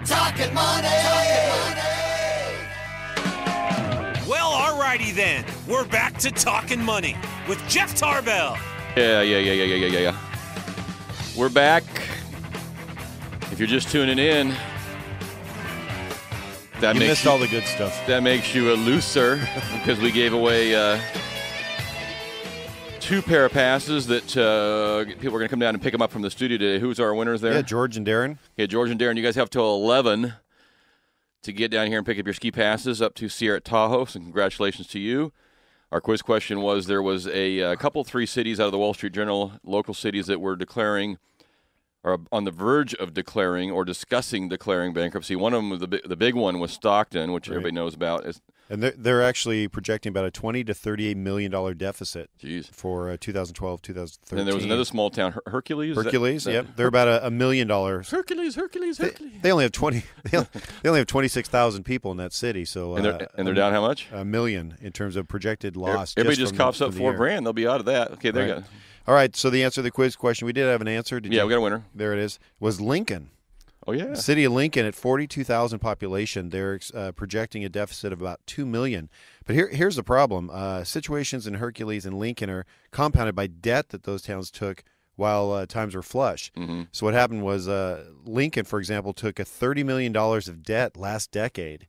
Talkin Money. Well, alrighty then. We're back to Talkin Money with Jeff Tarbell. Yeah. We're back. If you're just tuning in, You missed all the good stuff. That makes you a loser because we gave away 2 pair of passes that people are going to come down and pick them up from the studio today. Who's our winners there? Yeah, George and Darren. Okay, George and Darren, you guys have till 11 to get down here and pick up your ski passes up to Sierra Tahoe, so congratulations to you. Our quiz question was there was a couple, 3 cities out of the Wall Street Journal, local cities that were declaring or on the verge of declaring or discussing declaring bankruptcy. One of them, the big one, was Stockton, which everybody knows about. And they're actually projecting about a $20 to $38 million deficit for 2012, 2013. And there was another small town, Hercules. Yep. They're about $1 million. Hercules. They only have 26,000 people in that city. So and they're down how much? $1 million in terms of projected loss. Everybody just coughs up $4,000. They'll be out of that. Okay, there you go. All right. So the answer to the quiz question, we did have an answer. We got a winner. There it is. Was Lincoln. Oh, yeah. The city of Lincoln at 42,000 population, they're projecting a deficit of about $2 million. But here's the problem. Situations in Hercules and Lincoln are compounded by debt that those towns took while times were flush. Mm-hmm. So what happened was Lincoln, for example, took a $30 million of debt last decade.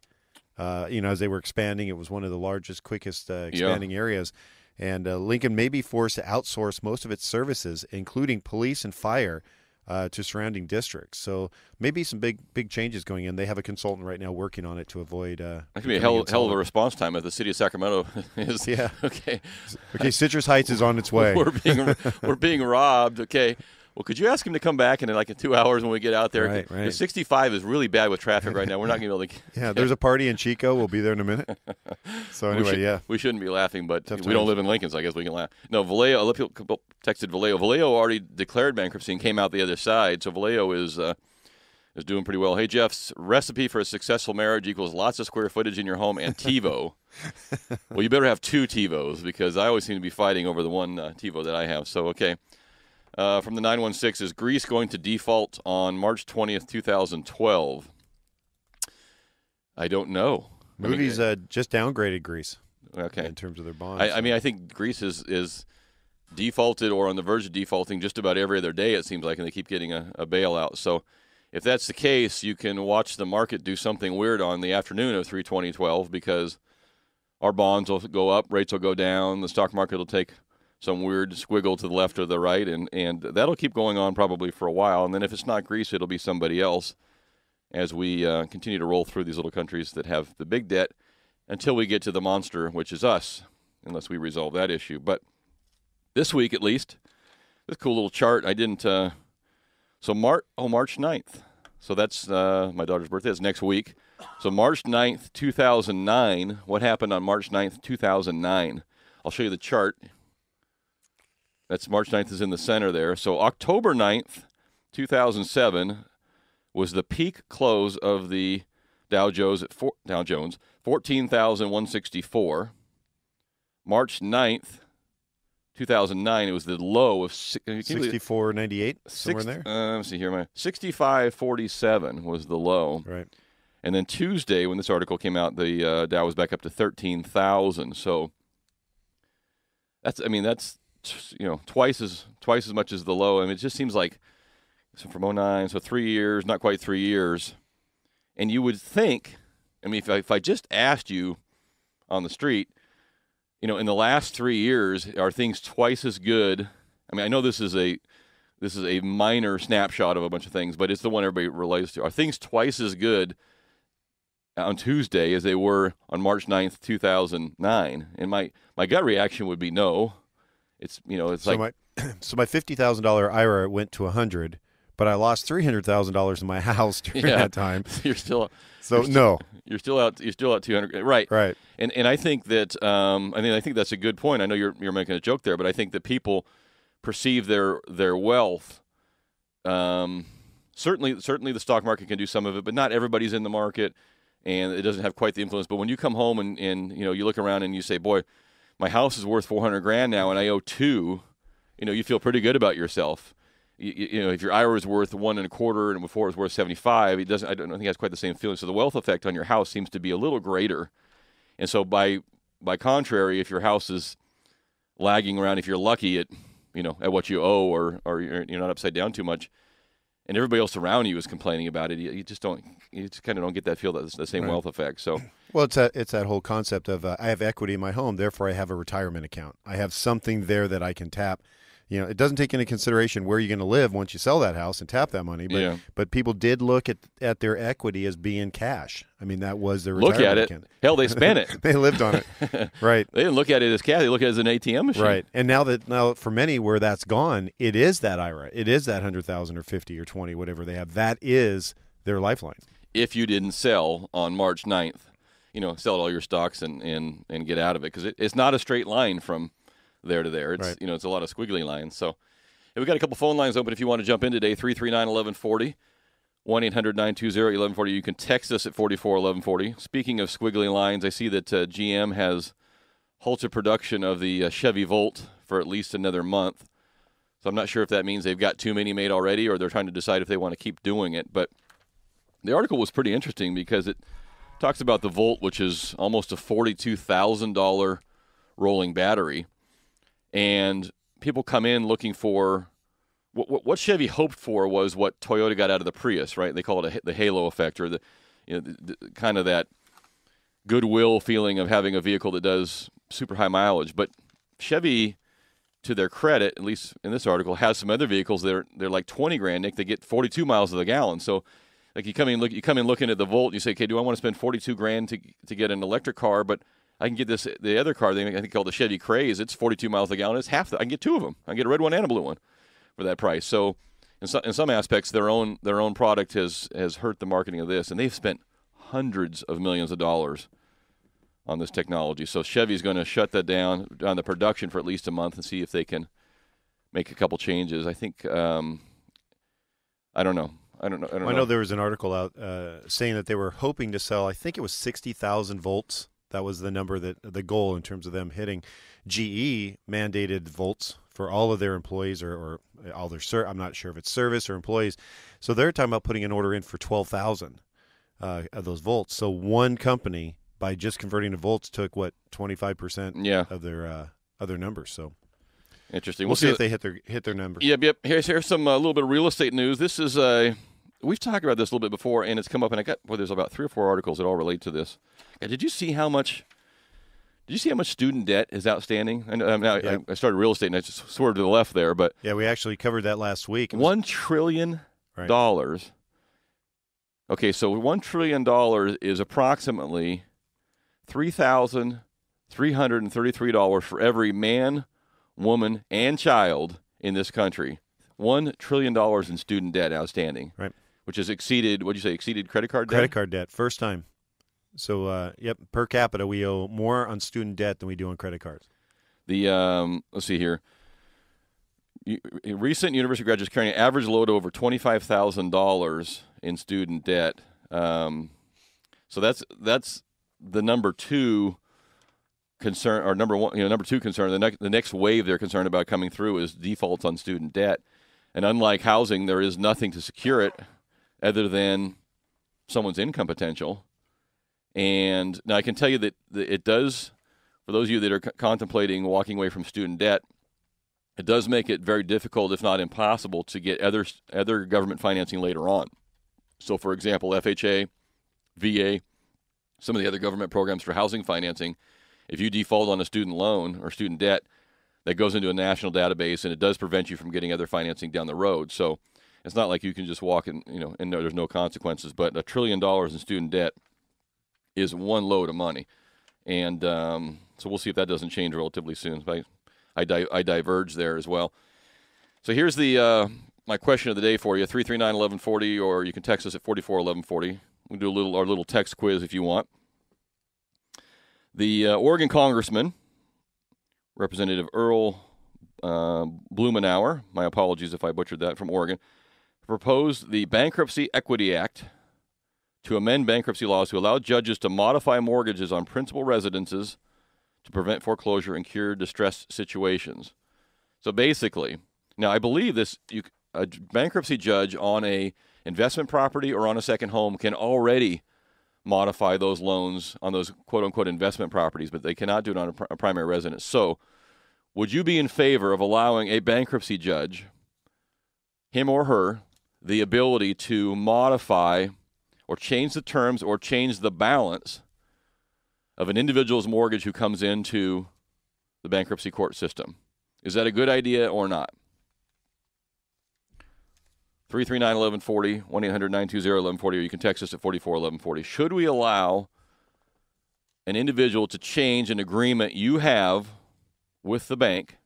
As they were expanding, it was one of the largest, quickest expanding areas. And Lincoln may be forced to outsource most of its services, including police and fire, to surrounding districts. So maybe some big changes going in. They have a consultant right now working on it to avoid. That could be a hell of a response time if the city of Sacramento is. Yeah. Okay. Okay. Citrus Heights is on its way. We're being robbed. Okay. Well, could you ask him to come back in 2 hours when we get out there? Right. The 65 is really bad with traffic right now. We're not going to be able to. Yeah, there's a party in Chico. We'll be there in a minute. So anyway, we shouldn't be laughing, but we don't live in Lincoln, so I guess we can laugh. No, Vallejo. A lot of people texted Vallejo. Vallejo already declared bankruptcy and came out the other side, so Vallejo is doing pretty well. Hey, Jeff's recipe for a successful marriage equals lots of square footage in your home and TiVo. Well, you better have 2 TiVos because I always seem to be fighting over the one TiVo that I have. So okay. From the 916, is Greece going to default on March 20th, 2012? I don't know. Moody's just downgraded Greece. Okay. In terms of their bonds. I think Greece is defaulted or on the verge of defaulting just about every other day, it seems like, and they keep getting a bailout. So if that's the case, you can watch the market do something weird on the afternoon of 3/20/12 because our bonds will go up, rates will go down, the stock market will take some weird squiggle to the left or the right, and that'll keep going on probably for a while. And then if it's not Greece, it'll be somebody else as we continue to roll through these little countries that have the big debt until we get to the monster, which is us, unless we resolve that issue. But this week, at least, this cool little chart, I didn't March 9th. So that's my daughter's birthday. It's next week. So March 9th, 2009, what happened on March 9th, 2009? I'll show you the chart. That's March 9th is in the center there. So October 9th, 2007 was the peak close of the Dow Jones at 14,164. March 9th, 2009, it was the low of 64.98, somewhere in there. Let me see here. 65.47 was the low. Right. And then Tuesday, when this article came out, the Dow was back up to 13,000. So that's twice as much as the low. I mean, it just seems like from 2009, so 3 years, not quite 3 years. And you would think, I mean, if I just asked you on the street, in the last 3 years, are things twice as good? I mean, I know this is a minor snapshot of a bunch of things, but it's the one everybody relates to. Are things twice as good on Tuesday as they were on March 9th, 2009? And my gut reaction would be no. It's so my $50,000 IRA went to 100, but I lost $300,000 in my house during that time. You're still out 200, right? Right. And I think that I think that's a good point. I know you're making a joke there, but I think that people perceive their wealth. Certainly the stock market can do some of it, but not everybody's in the market, and it doesn't have quite the influence. But when you come home and you look around and you say, boy, my house is worth $400,000 now, and I owe $2,000. You feel pretty good about yourself. if your IRA is worth 1.25 and before it was worth 75, it doesn't. I don't think it has quite the same feeling. So the wealth effect on your house seems to be a little greater. And so by contrary, if your house is lagging around, if you're lucky at what you owe, or you're not upside down too much, and everybody else around you is complaining about it, you just kind of don't get that feel, that the same wealth effect. So, well, it's that whole concept of I have equity in my home, therefore I have a retirement account. I have something there that I can tap. It doesn't take into consideration where you're going to live once you sell that house and tap that money. But people did look at their equity as being cash. I mean, that was their retirement look at it. account. Hell, they spent it. They lived on it. Right. They didn't look at it as cash. They look at it as an ATM machine. Right. And now for many where that's gone, it is that IRA. It is that 100,000 or 50 or 20, whatever they have. That is their lifeline. If you didn't sell on March 9th, sell all your stocks and get out of it, because it's not a straight line from there to there. It's right. It's a lot of squiggly lines. So we've got a couple phone lines open if you want to jump in today. 339-1140, 1-800-920-1140. You can text us at 441140. Speaking of squiggly lines, I see that GM has halted production of the Chevy Volt for at least another month. So I'm not sure if that means they've got too many made already, or they're trying to decide if they want to keep doing it. But the article was pretty interesting because it talks about the Volt, which is almost a $42,000 rolling battery. And people come in looking for what Chevy hoped for was what Toyota got out of the Prius, right? They call it the halo effect, or the kind of that goodwill feeling of having a vehicle that does super high mileage. But Chevy, to their credit, at least in this article, has some other vehicles that they're like $20,000, Nick. They get 42 miles to the gallon. So like you come in looking at the Volt, and you say, okay, do I want to spend $42,000 to get an electric car? But I can get the other car, I think called the Chevy Craze. It's 42 miles a gallon. It's half that. I can get two of them. I can get a red one and a blue one for that price. So in some aspects, their own product has hurt the marketing of this, and they've spent hundreds of millions of dollars on this technology. So Chevy's going to shut that down on the production for at least a month and see if they can make a couple changes. I think I don't know. I know there was an article out saying that they were hoping to sell, I think it was 60,000 volts. That was the number, the goal in terms of them hitting. GE mandated volts for all of their employees or all their I'm not sure if it's service or employees. So they're talking about putting an order in for 12,000 of those volts. So one company, by just converting to volts, took 25% of their numbers. So interesting. We'll see if they hit their numbers. Yep. Here's some a little bit of real estate news. This is we've talked about this a little bit before, and it's come up, and there's about 3 or 4 articles that all relate to this. Did you see how much student debt is outstanding? And I started real estate, and I just swerved to the left there, but yeah, we actually covered that last week. $1 trillion. Right. Okay, so $1 trillion is approximately $3,333 for every man, woman, and child in this country. $1 trillion in student debt outstanding, right? Which has exceeded credit card debt? Credit card debt, first time. So, per capita, we owe more on student debt than we do on credit cards. Let's see here. Recent university graduates carrying an average load of over $25,000 in student debt. So that's the number 2 concern, or number 2 concern. The next wave they're concerned about coming through is defaults on student debt. And unlike housing, there is nothing to secure it other than someone's income potential. And now I can tell you that it does, for those of you that are contemplating walking away from student debt, it does make it very difficult, if not impossible, to get other government financing later on. So, for example, FHA, VA, some of the other government programs for housing financing, if you default on a student loan or student debt, that goes into a national database, and it does prevent you from getting other financing down the road. So it's not like you can just walk and there's no consequences. But $1 trillion in student debt is one load of money, and so we'll see if that doesn't change relatively soon. But I diverge there as well. So here's my question of the day for you: 339-1140, or you can text us at 441140. We'll do our little text quiz if you want. The Oregon Congressman, Representative Earl Blumenauer, my apologies if I butchered that, from Oregon, proposed the Bankruptcy Equity Act to amend bankruptcy laws to allow judges to modify mortgages on principal residences to prevent foreclosure and cure distressed situations. So basically, now I believe this. a bankruptcy judge on a investment property or on a second home can already modify those loans on those quote-unquote investment properties, but they cannot do it on a primary residence. So would you be in favor of allowing a bankruptcy judge, him or her, the ability to modify or change the terms or change the balance of an individual's mortgage who comes into the bankruptcy court system? Is that a good idea or not? 339-1140, 1-800-920-1140, or you can text us at 44-1140. Should we allow an individual to change an agreement you have with the bank,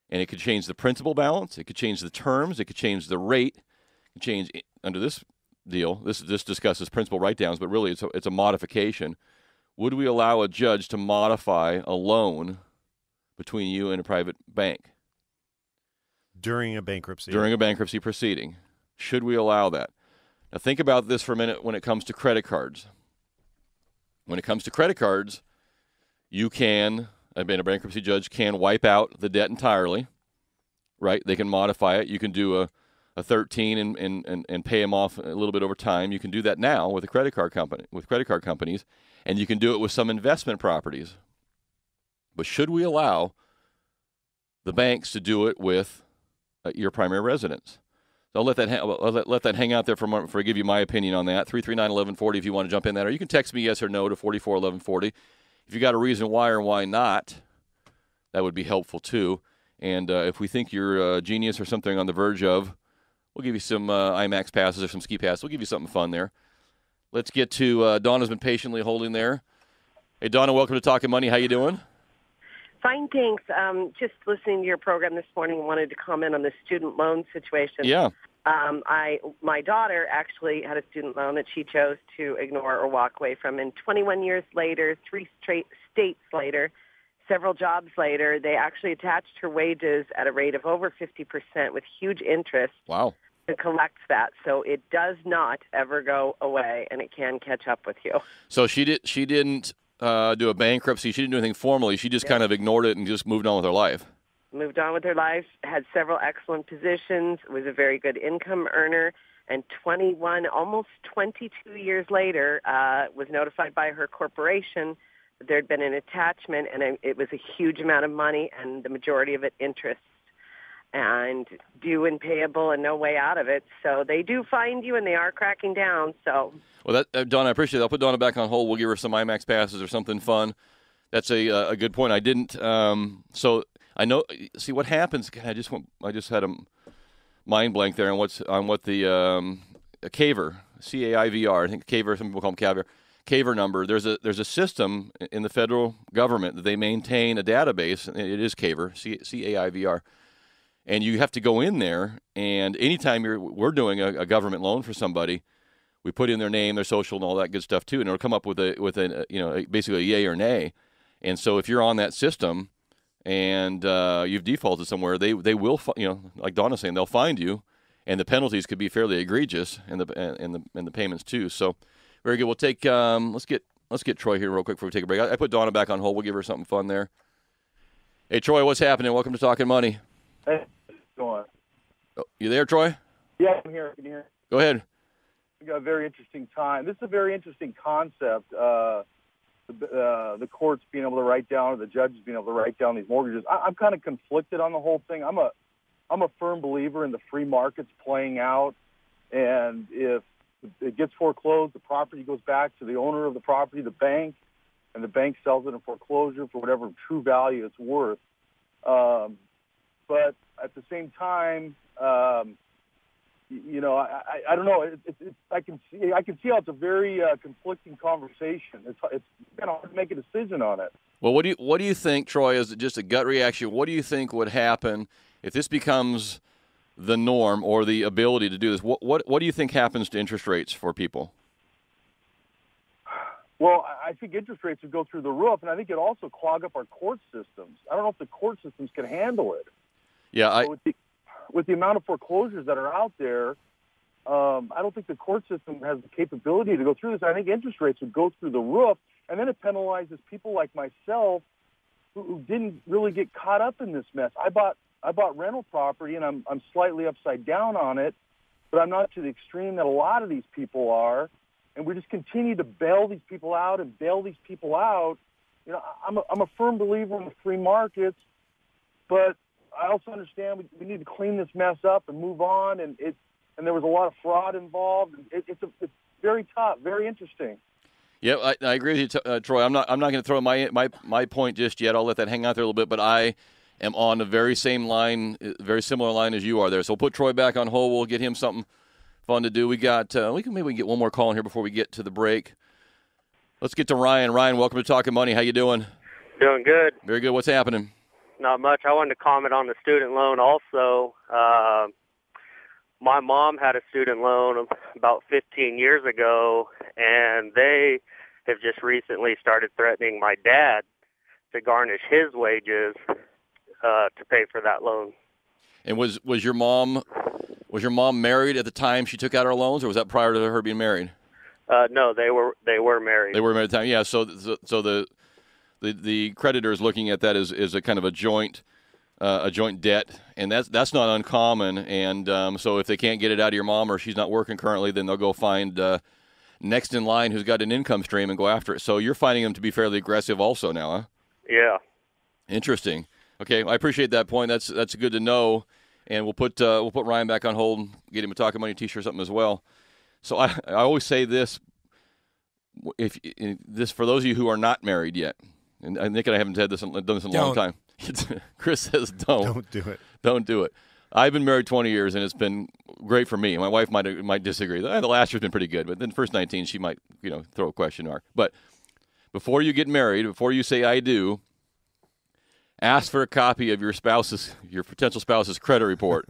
and it could change the principal balance, it could change the terms, it could change the rate, it could change under this deal. This discusses principal write-downs, but really it's a modification. Would we allow a judge to modify a loan between you and a private bank? During a bankruptcy. During a bankruptcy proceeding. Should we allow that? Now think about this for a minute when it comes to credit cards. When it comes to credit cards, a bankruptcy judge can wipe out the debt entirely, right? They can modify it. You can do a 13 and pay them off a little bit over time. You can do that now with credit card companies, and you can do it with some investment properties. But should we allow the banks to do it with your primary residence? So I'll let that hang out there for a moment before I give you my opinion on that. 339-1140 if you want to jump in that, or you can text me yes or no to 44-1140. If you got a reason why or why not, that would be helpful too. And if we think you're a genius or something on the verge of, we'll give you some IMAX passes or some ski passes. We'll give you something fun there. Let's get to Donna's been patiently holding there. Hey, Donna, welcome to Talkin Money. How you doing? Fine, thanks. Just listening to your program this morning, wanted to comment on the student loan situation. Yeah. My daughter actually had a student loan that she chose to ignore or walk away from. And 21 years later, 3 straight states later, several jobs later, they actually attached her wages at a rate of over 50% with huge interest. Wow. To collect that. So it does not ever go away, and it can catch up with you. So she didn't do a bankruptcy. She didn't do anything formally. She just kind of ignored it and just moved on with her life. Moved on with her life, had several excellent positions, was a very good income earner, and 21, almost 22 years later, was notified by her corporation that there had been an attachment, and it was a huge amount of money, and the majority of it interest, and due and payable and no way out of it. So they do find you, and they are cracking down. So, well, Donna, I appreciate it. I'll put Donna back on hold. We'll give her some IMAX passes or something fun. That's a good point. I didn't. So I know. See what happens. I just had a mind blank there on what the a CAVR, CAIVR. I think CAVR. Some people call them CAVR number. There's a system in the federal government that they maintain a database. It is CAVR, CAIVR. And you have to go in there, and anytime we're doing a government loan for somebody, we put in their name, their social, and all that good stuff too, and it'll come up with basically a yay or nay. And so if you're on that system and you've defaulted somewhere, they will, like Donna's saying, they'll find you, and the penalties could be fairly egregious, and the payments too. So very good. We'll take let's get Troy here real quick before we take a break. I put Donna back on hold. We'll give her something fun there. Hey Troy, what's happening? Welcome to Talkin Money. Hey, go on. Oh, you there, Troy? Yeah, I'm here. Can you hear? Go ahead. We got a very interesting time. This is a very interesting concept. The courts being able to write down, or the judges being able to write down these mortgages. I'm kind of conflicted on the whole thing. I'm a firm believer in the free markets playing out, and if it gets foreclosed, the property goes back to the owner of the property, the bank, and the bank sells it in foreclosure for whatever true value it's worth. But at the same time, I don't know. I can see how it's a very conflicting conversation. It's kind of hard to make a decision on it. Well, what do you think, Troy? Is it just a gut reaction? What do you think would happen if this becomes the norm or the ability to do this? What do you think happens to interest rates for people? Well, I think interest rates would go through the roof, and I think it also clog up our court systems. I don't know if the court systems can handle it. Yeah, with the amount of foreclosures that are out there, I don't think the court system has the capability to go through this. I think interest rates would go through the roof, and then it penalizes people like myself who didn't really get caught up in this mess. I bought rental property, and I'm slightly upside down on it, but I'm not to the extreme that a lot of these people are. And we just continue to bail these people out and bail these people out. You know, I'm a firm believer in the free markets, but I also understand we need to clean this mess up and move on. And there was a lot of fraud involved. It's very tough, very interesting. Yeah, I agree with you, Troy. I'm not going to throw my point just yet. I'll let that hang out there a little bit. But I am on the very same line, very similar line as you are there. So we'll put Troy back on hold. We'll get him something fun to do. We got maybe we can get one more call in here before we get to the break. Let's get to Ryan. Ryan, welcome to Talkin Money. How you doing? Doing good. Very good. What's happening? Not much. I wanted to comment on the student loan also. My mom had a student loan about 15 years ago, and they have just recently started threatening my dad to garnish his wages to pay for that loan. And was your mom married at the time she took out her loans, or was that prior to her being married? No, they were married. They were married at the time. Yeah. So the creditor is looking at that as a kind of a joint debt, and that's not uncommon. And so if they can't get it out of your mom, or she's not working currently, then they'll go find next in line who's got an income stream and go after it. So you're finding them to be fairly aggressive also now, huh? Yeah. Interesting. Okay, I appreciate that point. That's good to know. And we'll put Ryan back on hold, get him a Talkin Money T-shirt or something as well. So I always say this: for those of you who are not married yet, and Nick and I haven't done this in a long time. Chris says don't do it. Don't do it. I've been married 20 years, and it's been great for me. My wife might disagree. The last year's been pretty good, but then the first 19, she might throw a question mark. But before you get married, before you say I do, ask for a copy of your potential spouse's credit report.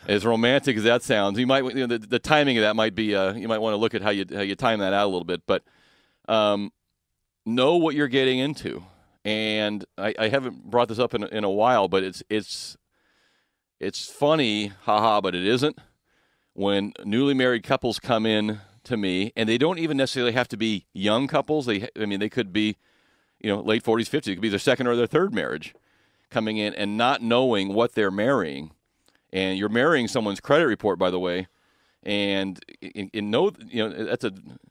As romantic as that sounds, you might the timing of that might be you might want to look at how you time that out a little bit. But know what you're getting into. And I haven't brought this up in a while, but it's funny, haha, but it isn't, when newly married couples come in to me, and they don't even necessarily have to be young couples. They could be, late 40s, 50s. It could be their second or their third marriage, coming in and not knowing what they're marrying. And you're marrying someone's credit report, by the way, and that's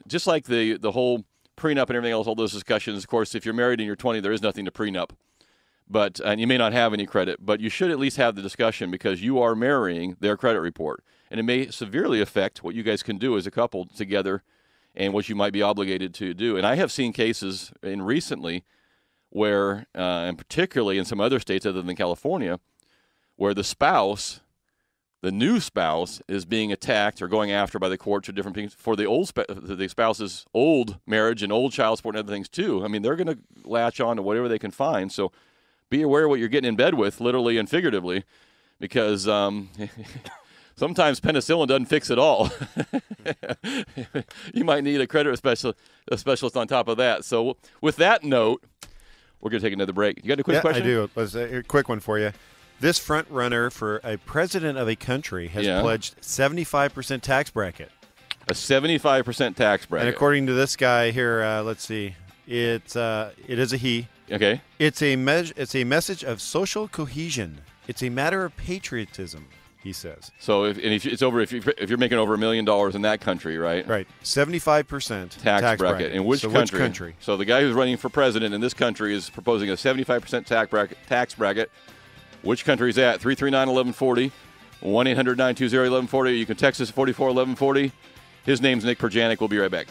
just like the whole prenup and everything else, all those discussions. Of course, if you're married and you're 20, there is nothing to prenup. And you may not have any credit, but you should at least have the discussion, because you are marrying their credit report. And it may severely affect what you guys can do as a couple together and what you might be obligated to do. And I have seen cases recently where, and particularly in some other states other than California, where the new spouse is being attacked or going after by the courts or different things for the spouse's old marriage and old child support and other things too. I mean, they're going to latch on to whatever they can find. So be aware of what you're getting in bed with, literally and figuratively, because sometimes penicillin doesn't fix it all. You might need a credit specialist on top of that. So with that note, we're going to take another break. You got a quick question? I do. Let's a quick one for you. This front runner for a president of a country has pledged 75% tax bracket. A 75% tax bracket. And according to this guy here, let's see, it is a he. Okay. It's a message of social cohesion. It's a matter of patriotism, he says. So if you're making over $1 million in that country, right? Right. 75% tax bracket. In which country? So the guy who's running for president in this country is proposing a 75% tax bracket. Which country is that? 339-1140, 1-800-920-1140. You can text us at 44-1140. His name's Nick Perjanik. We'll be right back.